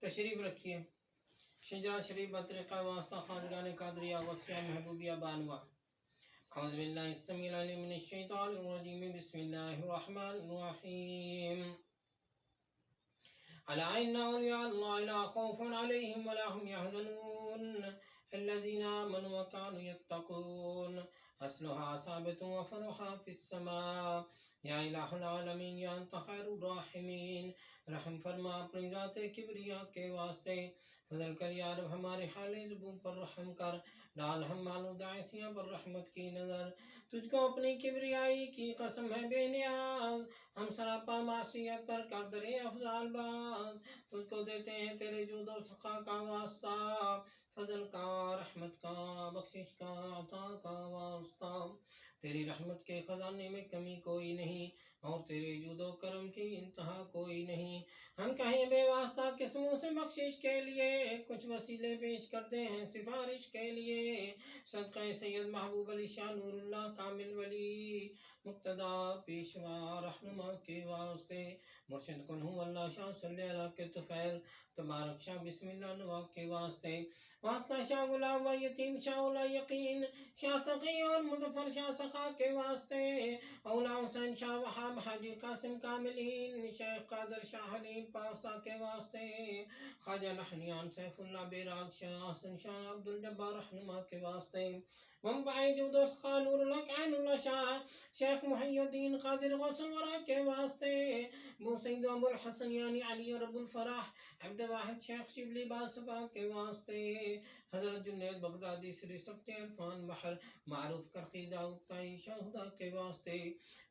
تشریف رکھیے. شجرا شریف بطریقہ واسطہ خاندان قادریہ وصیہ محبوبیہ بانوا. اعوذ باللہ السمیع العلیم من الشیطان الرجیم بسم اللہ الرحمن الرحیم. الا ان اولیاء اللہ لا خوف علیہم ولا هم يحزنون الذین آمنوا وكانوا يتقون اصلها ثابت وفرعها في السماء. یا الہ العالمین یا انت خیر الراحمین، رحم فرما اپنی ذات کبریا کے واسطے، فضل کر یا رب ہمارے حال زبوں پر رحم کر، ڈال ہم معلوم داعثیاں پر رحمت کی نظر. تجھ کو اپنی کبریائی کی قسم ہے بے نیاز، ہم سراپا معصیت پر کر درے افضال باز. تجھ کو دیتے ہیں تیرے جود و سخا کا واسطہ، فضل کا، رحمت کا، بخشش کا، عطا کا واسطہ. تیری رحمت کے خزانے میں کمی کوئی نہیں، اور تیرے جود و کرم کی انتہا کوئی نہیں. ہم کہیں بے واسطہ قسموں سے بخشش کے لیے، کچھ وسیلے پیش کرتے ہیں سفارش کے لیے. صدقہ سید محبوب علی شاہ نور اللہ کامل ولی، مقتدا پیشوا رہنما کے واسطے. مرشد کن ہوں اللہ شاہ صلی اللہ کے طفیل، تبارک شاہ بسم اللہ نوا کے واسطے. واسطہ شاہ غلام و یتیم شاہ اولا یقین، شاہ تقی اور مظفر شاہ سخا کے واسطے. اولا حسین شاہ وہاب حاجی قاسم کاملین، شیخ قادر شاہ حلیم پاسا کے واسطے. خواجہ نحنیان سیف اللہ بیراگ شاہ حسن شاہ عبدالجبار رہنما کے واسطے. منبع جود و سخا نور اللہ عین اللہ شاہ شیخ محی الدین قادر غوث الورا کے واسطے. ابو سعید ابو الحسن یعنی علی رب الفرح عبد واحد شیخ شبلی باصفا کے واسطے. حضرت جنید بغدادی سری سبت عرفان بحر معروف کرقی داؤد تائی شہدہ کے واسطے.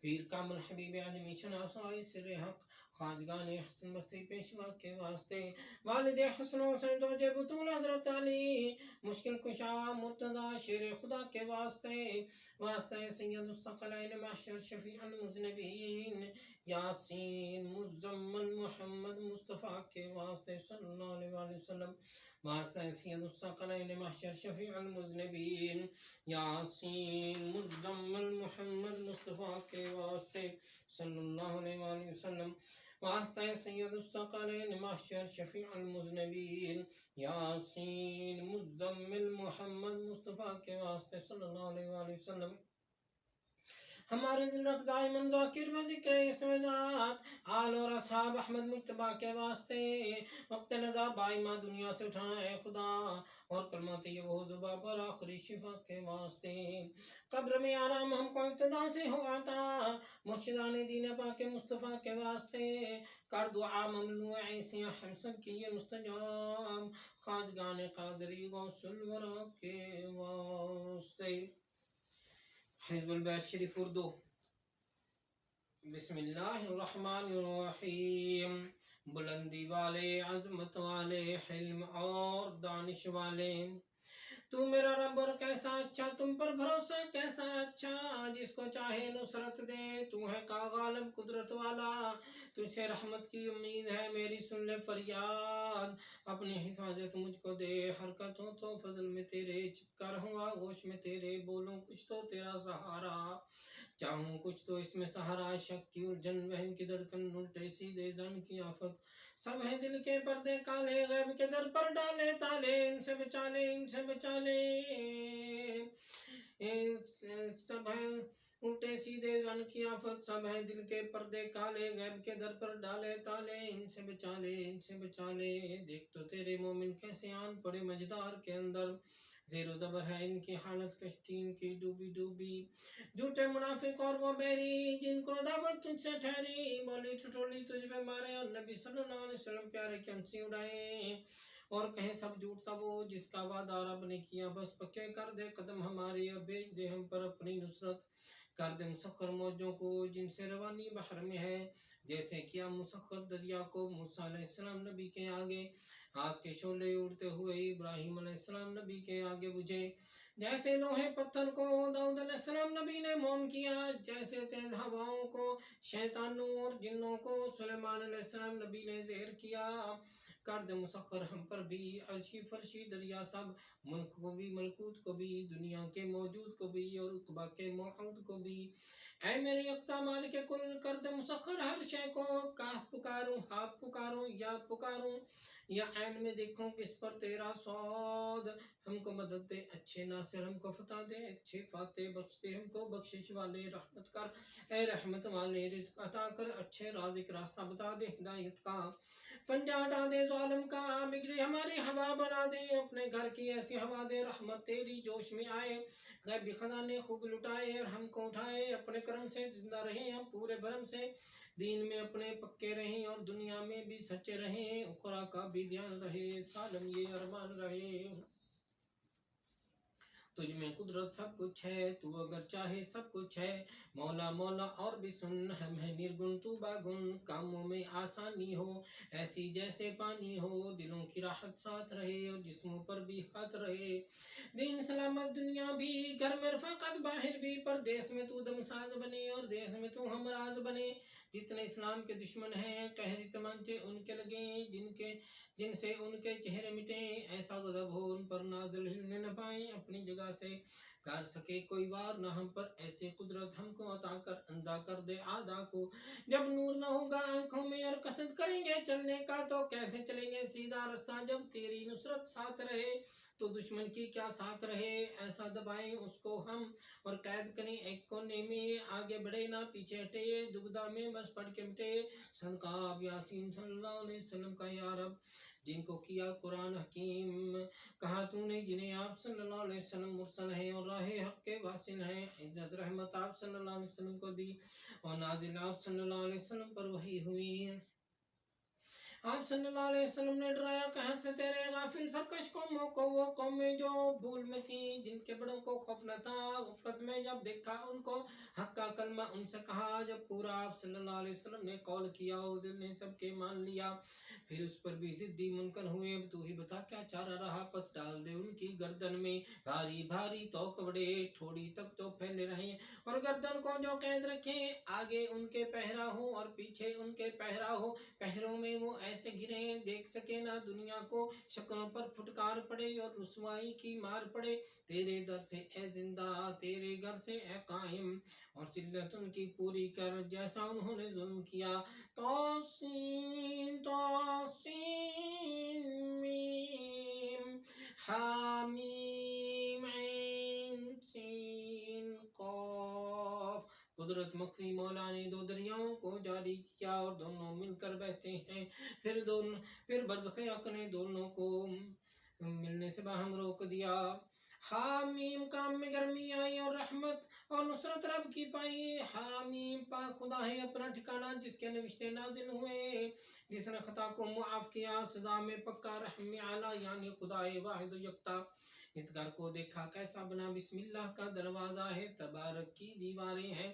پیر کامل حبیب عالمی شناسائی سر حق خواجگان حسن بصری پیشوا کے واسطے. والد حسن حسین زوج بطول حضرت علی مشکل کشا مرتضی شیر خدا کے واسطے. واسطہ سید الثقلین محشر شفیع المذنبین یاسین مزمل محمد مصطفیٰ کے واسطے صلی اللہ علیہ وسلم. واسطہ سید الثقلین محشر شفیع المذنبین یاسین مزمل محمد مصطفیٰ کے واسطے صلی اللہ علیہ وسلم. واسطہ سید الثقلین محشر شفیع المذنبین یاسین مزمل محمد مصطفیٰ کے واسطے صلی اللہ علیہ وسلم. ہمارے دل رکھ دائمن ذاکر و ذکر اسم ذات، آل اور اصحاب احمد مجتبیٰ کے واسطے. وقت نزا بائمہ دنیا سے اٹھانا اے خدا، اور کلمہ طیب ہو زباں پر آخری شفا کے واسطے. قبر میں آرام ہم کو ابتدا سے ہو عطا، مرشدان دین پاک مصطفیٰ کے واسطے. کر دعا ممنوع ایسے ہم سب کی یہ مستجاب، خواجگان قادری غوث الورا کے واسطے. حزب البیت شریف اردو. بسم اللہ الرحمن الرحیم. بلندی والے، عظمت والے، حلم اور دانش والے، تو میرا رب اور کیسا اچھا، تم پر بھروسہ کیسا اچھا، جس کو چاہے نصرت دے، تو ہے کا غالب قدرت والا. تجھ سے رحمت کی امید ہے، میری سن لے فریاد، اپنی حفاظت مجھ کو دے. حرکت ہو تو فضل میں تیرے، چپکا رہوں آغوش میں تیرے، بولوں کچھ تو تیرا سہارا، چاہوں کچھ تو اس میں سہارا. شک کی الجھن، وہم کی دھڑکن، الٹے سیدھے زن کی آفت، سب ہے دل کے پردے کالے، غیب کے در پر ڈالے تالے. ان سے بچا لے، ان سے بچا لے، سب ہے الٹے سیدھے زن کی آفت، سب ہے دل کے پردے کالے، غیب کے در پر ڈالے تالے. ان سے بچا لے، ان سے بچا لے. دیکھ تو تیرے مومن کیسے آن پڑے مجدار کے اندر، زیر و زبر ہے ان کی حالت، کشتی ان کی ڈوبی ڈوبی. جھوٹے منافق اور وہ بیری، جن کو دعوت تجھ سے ٹھہری، بولی ٹھٹولی تجھ پہ مارے، اور نبی صلی اللہ علیہ وسلم پیارے کی ہنسی اڑائے، اور کہیں سب جھوٹ تھا وہ جس کا وعدہ رب نے کیا. بس پکے کر دے قدم ہمارے، اور بھیج دے ہم پر اپنی نصرت. کر دے مسخر موجوں کو جن سے روانی بحر میں ہے، جیسے کیا مسخر دریا کو موسیٰ علیہ السلام نبی کے آگے. آگ کے شعلے اڑتے ہوئے ابراہیم علیہ السلام نبی کے آگے بجھے، جیسے لوہے پتھر کو داؤد علیہ السلام نبی نے موم کیا، جیسے تیز ہواؤں کو شیطانوں اور جنوں کو سلیمان علیہ السلام نبی نے زہر کیا. کر دے مسخر ہم پر بھی، عرشی فرشی دریا سب، ملک کو بھی ملکوت کو بھی، دنیا کے موجود کو بھی اور عقبہ کے موعود کو بھی۔ اے میرے یکتا مالک کل، کر دے مسخر ہر شے کو، کاہ پکاروں ہاں پکاروں یا پکاروں، یا عین میں دیکھوں کس پر تیرا سود۔ ہم کو مدد دے اچھے ناصر، ہم کو فتح دے اچھے فاتح، بخش دے ہم کو بخشش والے، رحمت کر اے رحمت والے، رزق عطا کر اچھے رازق، راستہ بتا دے ہدایت کا، پنجہ ہٹا دے ظالم کا، بگڑی ہماری ہوا بنا دے، اپنے گھر کی ایسی ہوا دے رحمت تیری جوش میں آئے، غیبی خزانے خوب لٹائے اور ہم کو اٹھائے، اپنے کرم سے زندہ رہیں ہم پورے بھرم سے، دین میں اپنے پکے رہیں اور دنیا میں بھی سچے رہیں، اخرا کا بھی دھیان رہے، سالم یہ ارمان رہے۔ تجھ میں قدرت سب کچھ ہے، تو اگر چاہے سب کچھ ہے، مولا مولا اور بھی سن، ہم ہیں نرگن تو باگن، کاموں میں آسانی ہو ایسی جیسے پانی ہو، دلوں کی راحت ساتھ رہے اور جسموں پر بھی ہاتھ رہے، دین سلامت دنیا بھی، گھر میں رفاقت باہر بھی، پردیس میں تو دم ساز بنے اور دیس میں تو ہمراز بنے، جتنے اسلام کے دشمن ہیں قہری تمانچے ان کے لگیں، جن سے ان کے چہرے مٹیں، ایسا غضب ہو ان پر نازل ہلنے نہ پائیں، اپنی جگہ سے کر سکے کوئی وار نہ ہم پر، ایسے قدرت ہم کو عطا کر اندھا کر دے آدھا کو، جب نور نہ ہوگا آنکھوں میں اور قصد کریں گے چلنے کا تو کیسے چلیں گے سیدھا رستہ، جب تیری نصرت ساتھ رہے تو دشمن کی کیا ساتھ رہے، ایسا دبائیں اس کو ہم اور قید کریں ایک کونے میں، آگے بڑھے نہ پیچھے ہٹے، دگدہ میں بس پڑھ کے مٹے، صدقہ اب یاسین صلی اللہ علیہ وسلم کا یا رب، جن کو کیا قرآن حکیم، کہا تو نے جنہیں آپ صلی اللہ علیہ وسلم مرسل ہیں اور راہ حق کے واصل ہیں، عزت رحمت آپ صلی اللہ علیہ وسلم کو دی اور نازل آپ صلی اللہ علیہ وسلم پر وحی ہوئی، آپ صلی اللہ علیہ وسلم نے ڈرایا قہر سے تیرے غافل سرکش قوموں کو، وہ قومیں جو بھول میں تھیں جن کے بڑوں کو خوف نہ تھا، غفلت میں جب دیکھا ان کو حق کا کلمہ ان سے کہا، جب پورا آپ صلی اللہ علیہ وسلم نے قول کیا اور دل نے سب کے مان لیا، پھر اس پر بھی ضدی منکر ہوئے، اب تو ہی بتا کیا چارہ رہا، پس ڈال دے ان کی گردن میں بھاری بھاری توق بڑے، تھوڑی تک تو پھیلے رہیں اور گردن کو جو قید رکھیں، آگے ان کے پہرا ہو اور پیچھے ان کے پہرا ہو، پہروں میں وہ ایسے گریں دیکھ سکے نہ دنیا کو، شکلوں پر پھٹکار پڑے اور رسوائی کی مار پڑے، تیرے در سے اے زندہ تیرے گھر سے اے قائم، اور ذلت ان کی پوری کر جیسا انہوں نے ظلم کیا، توسین توسین میم حامیم عین سین قاف، قدرت مخفی مولا نے دو دریاؤں کو جاری کیا اور دونوں مل کر بہتے ہیں، پھر برزخ حق نے دونوں کو ملنے سے باہم روک دیا، حامیم کام میں گرمی آئی اور رحمت اور نصرت رب کی پائی، حامیم پاک خدا ہے اپنا ٹھکانہ جس کے نوشتے نازل ہوئے، جس نے خطا کو معاف کیا، سزا میں پکا رحم اعلیٰ یعنی خدا واحد و یکتا، اس گھر کو دیکھا کیسا بنا، بسم اللہ کا دروازہ ہے، تبارک کی دیواریں ہیں،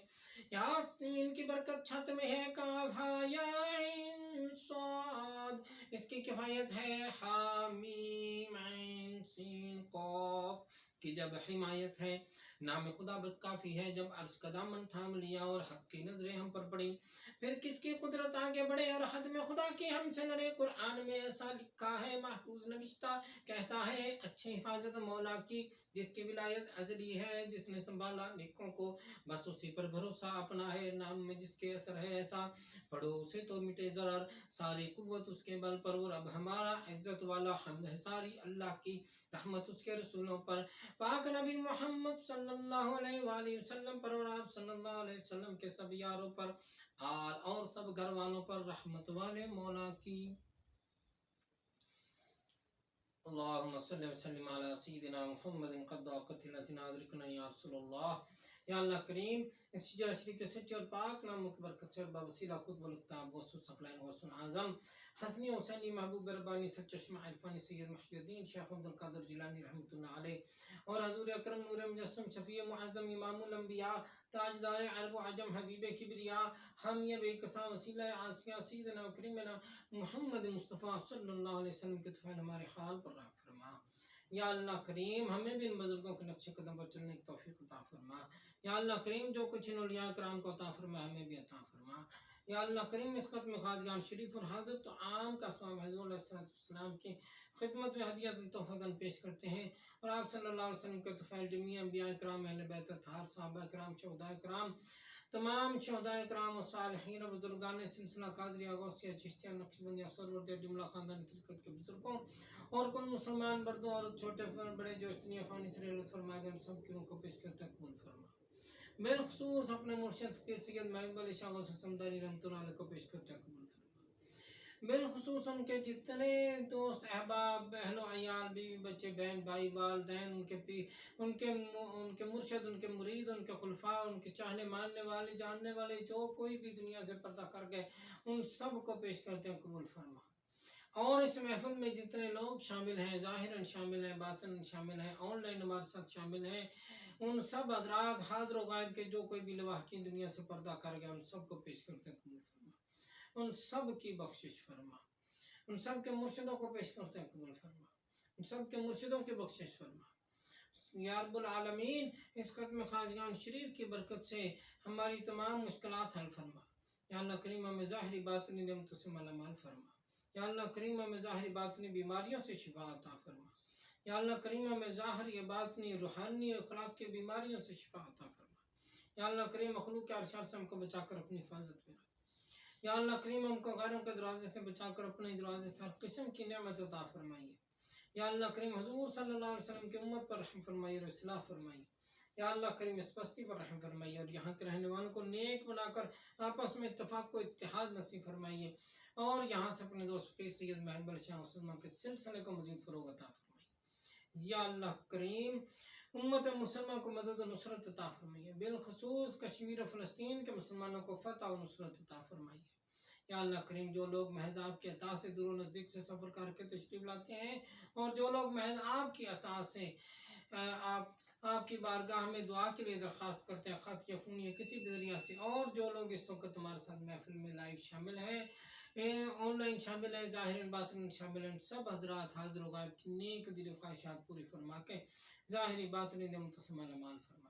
یاسین کی برکت چھت میں ہے، کاف ہا یا عین صاد اس کی کفایت ہے، حامیم عین سین قاف کی جب حمایت ہے، نام خدا بس کافی ہے، جب عرش کا دامن تھام لیا اور حق کی نظریں ہم پر پڑیں، پھر کس کی قدرت آگے بڑھے اور حد میں خدا کی ہم سے لڑے، قرآن میں ایسا لکھا ہے محفوظ نوشتہ، کہتا ہے اچھی حفاظت مولا کی، جس کی ولایت ازلی ہے، جس نے سنبھالا نیکوں کو، بس اسی پر بھروسہ اپنا ہے، نام میں جس کے اثر ہے ایسا، پڑھو اسے تو مٹے ضرر، ساری قوت اس کے بل پر، اور اب ہمارا عزت والا حمد ہے ساری اللہ کی، رحمت اس کے رسولوں پر، پاک نبی محمد صلی اللہ علیہ وآلہ وسلم پر اور آپ صلی اللہ علیہ وسلم کے سب یاروں پر، آل اور سب گھر والوں پر، رحمت والے مولا کی۔ اللہم صلی وسلم علی سیدنا محمد قد قتلتنا ادرکنا یا رسول اللہ، یا اللہ کریم اس شجرہ شریف کے سچے اور پاک ناموں کی برکت سے اور بوسیلہ قطب الکتاب غوث الثقلین غوث اعظم حسنی حسینی محبوب ربانی سچا شمع عرفانی سید محی الدین شیخ عبد القادر جیلانی رحمۃ اللہ علیہ، اور حضور اکرم نور مجسم شفیع معظم امام الانبیاء تاجدار عرب و عجم حبیب کبریا حامی بے کسا وسیلہ آسیہ سیدنا و کریمنا محمد مصطفیٰ صلی اللہ علیہ وسلم کے طفیل ہمارے حال پر رحم فرما، یا اللہ کریم ہمیں بھی ان بزرگوں کے نقش قدم پر چلنے کی توفیق عطا فرما، یا اللہ کریم جو کچھ ان اولیاء کرام کو عطا فرما ہمیں بھی عطا فرما، یا اللہ کریم اس ختم خواجگان شریف اور حضرت عام کا سوام حضور علیہ السلام کی خدمت میں ہدیہ تحفہ پیش کرتے ہیں، اور آپ صلی اللہ علیہ وسلم کے طفیل جمیع انبیاء کرام، اہل بیت اطہار، صحابہ کرام، شہداء کرام، تمام شہداء کرام اور صالحین اور بزرگان سلسلہ قادریہ، غوثیہ، چشتیہ، نقشبندیہ، سرور جملہ خاندان طریقت کے بزرگوں اور کل مسلمان مردوں اور چھوٹے بڑے جو اس دنیا فانی سے رحلت فرمائے گئے، سب کی روح کو پیش کرتے ہیں قبول فرما۔ بالخصوص اپنے مرشد فقیر سید محبوب علی شاہ غوث سمدانی رحمۃ اللہ علیہ کو پیش کرتے ہیں قبول فرما۔ بالخصوص ان کے جتنے دوست احباب، اہل و عیال، بیوی بچے، بہن بھائی، والدین، ان کے مرشد، ان کے مرید، ان کے خلفاء، ان کے چاہنے ماننے والے، جاننے والے، جو کوئی بھی دنیا سے پردہ کر گئے، ان سب کو پیش کرتے ہیں قبول فرما۔ اور اس محفل میں جتنے لوگ شامل ہیں، ظاہراً شامل ہیں، باطن شامل ہیں، آن لائن ہمارے ساتھ شامل ہیں، ان سب حضرات حاضر و غائب کے جو کوئی بھی لواحقین دنیا سے پردہ کر گیا، ان سب کو پیش کرتے ہیں قبول فرما۔ ان سب کی بخشش فرما، ان سب کے مرشدوں کو پیش کرتے ہیں قبول فرما، ان سب کے مرشدوں کی بخشش فرما۔ یا رب العالمین اس ختم خواجگان شریف کی برکت سے ہماری تمام مشکلات حل فرما۔ یا اللہ کریم ہمیں ظاہری باطنی نعمتوں سے مالا مال فرما۔ یا اللہ کریم ہمیں ظاہری باطنی بیماریوں سے شفا عطا فرما۔ یا اللہ کریم ہمیں ظاہری باطنی روحانی اخلاق کی بیماریوں سے شفا عطا فرما۔ یا اللہ کریم مخلوق کے ارشاد سے ہم کو بچا کر اپنی حفاظت میں رکھ۔ یا اللہ کریم ہم کو غیروں کے دروازے سے بچا کر اپنے دروازے سے ہر قسم کی نعمت عطا فرمائیے۔ یا اللہ کریم حضور صلی اللہ علیہ وسلم کی امت پر رحم فرمائیے اور اصلاح فرمائیے۔ یا اللہ کریم اس بستی پر رحم فرمائیے اور یہاں کے رہنے والوں کو نیک بنا کر آپس میں اتفاق کو اتحاد نصیب فرمائیے، اور یہاں سے اپنے دوست فقیر سید محبوب علی شاہ وسلم کے سلسلے کو مزید فروغ عطا فرمائیے۔ یا اللہ کریم امت مسلمہ کو مدد و نصرت عطا فرمائیے، بالخصوص کشمیر و فلسطین کے مسلمانوں کو فتح و نصرت عطا فرمائیے۔ یا اللہ کریم جو لوگ محض آپ کی عطا سے دور و نزدیک سے سفر کر کے تشریف لاتے ہیں، اور جو لوگ محض آپ کی عطا سے آپ کی بارگاہ میں دعا کے لیے درخواست کرتے ہیں، خط یا فون یا کسی بھی ذریعہ سے، اور جو لوگ اس وقت تمہارے ساتھ محفل میں لائیو شامل ہیں، آن لائن شامل ہیں، ظاہر باطن شامل ہیں، سب حضرات حاضر و غائب کی نیک دلی خواہشات پوری فرما کے ظاہری باطنی نعمتوں سے مالا مال فرمائیے۔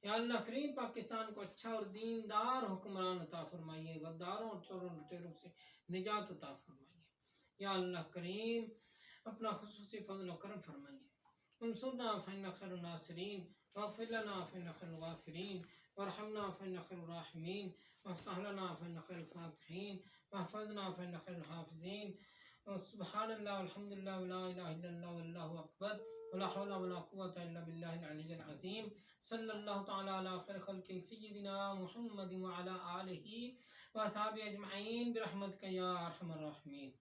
یا اللہ کریم پاکستان کو اچھا اور دیندار حکمران عطا فرمائیے، غداروں اور چوروں لٹیروں سے نجات عطا فرمائیے۔ یا اللہ کریم اپنا خصوصی فضل و کرم فرمائیے۔ انصرنا فإنك خير الناصرين، واغفر لنا فإنك خير الغافرين، وارحمنا فإنك خير الراحمين، وافتح لنا فإنك خير الفاتحين، واحفظنا فإنك خير الحافظين۔ سبحان اللہ والحمد للہ ولا الہ الا اللہ واللہ اکبر، ولا حول ولا قوة الا باللہ العلی العظیم۔ صلی اللہ تعالی علی خیر خلق سیدنا محمد وعلی آلہ واصحابہ اجمعین برحمتک یا ارحم الراحمین۔